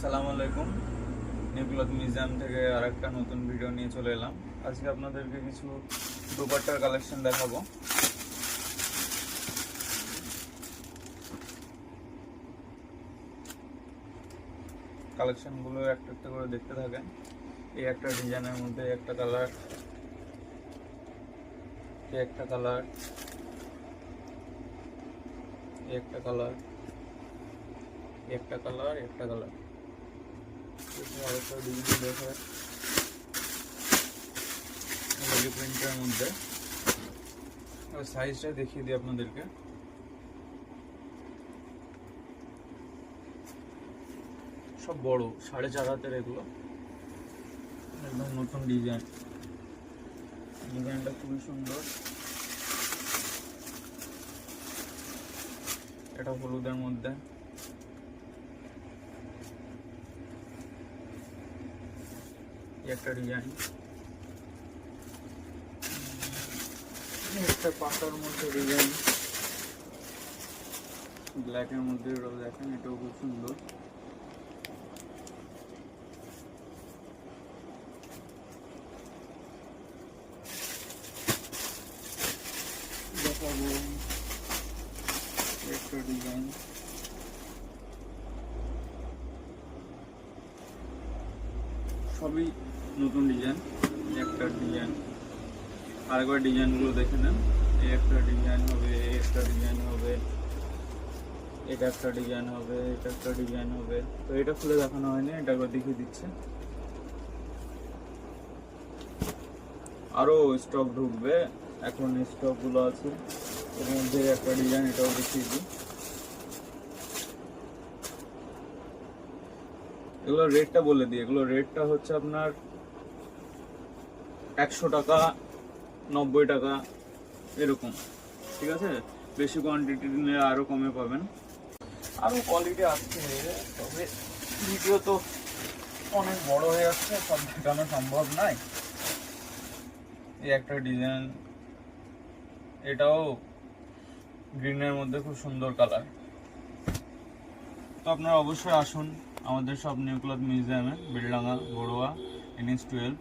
আসসালামু আলাইকুম। New cloth museum থেকে আরেকটা নতুন ভিডিও নিয়ে চলে এলাম। আজকে আপনাদেরকে কিছু দুপাট্টার কালেকশন দেখাবো। কালেকশনগুলো একটা একটা করে দেখতে থাকেন। এই একটা ডিজাইনের মধ্যে একটা কালার, একটা কালার, একটা কালার, একটা কালার, একটা কালার, আরেকটা ডিজাইন দেখে প্রিন্টের মধ্যে সাইজটা দেখিয়ে দিই আপনাদেরকে। সব বড় 4.5 হাতের, এগুলো একদম নতুন ডিজাইন। ডিজাইনটা খুবই সুন্দর। এটা হলুদের মধ্যে, একটা ডিজাইন, একটা পাতার মধ্যে ডিজাইন, ব্ল্যাকের মধ্যে দেখেন, এটাও খুব সুন্দর। দেখাবো একটা ডিজাইন, সবই নতুন ডিজাইন। একটা ডিজাইন, আরেকবার ডিজাইনগুলো দেখে নেন। এই একটা ডিজাইন হবে, এই একটা ডিজাইন হবে, এটা একটা ডিজাইন হবে, এটা একটা ডিজাইন হবে। তো এটা খুলে দেখানো হয়নি, এটা একবার দেখিয়ে দিচ্ছে। আরো স্টক ঢুকবে, এখন স্টক গুলো আছে। এর মধ্যে একটা ডিজাইন, এটাও দেখিয়ে দিই। এগুলো রেটটা বলে দিই। এগুলো রেটটা হচ্ছে আপনার 100 টাকা, 90 টাকা এরকম, ঠিক আছে। বেশি কোয়ান্টিটি নিলে আরো কমে পাবেন। আরো কোয়ালিটি আছে, তবে ভিডিও তো অনেক বড় হয়ে যাচ্ছে, সব দেখানো সম্ভব নয়। এই একটা ডিজাইন, এটাও গ্রিনের মধ্যে খুব সুন্দর কালার। তো আপনারা অবশ্যই আসুন আমাদের সব নিউ ক্লথ মিউজিয়ামে, বেলডাঙ্গা, বড়ুয়া, NH12।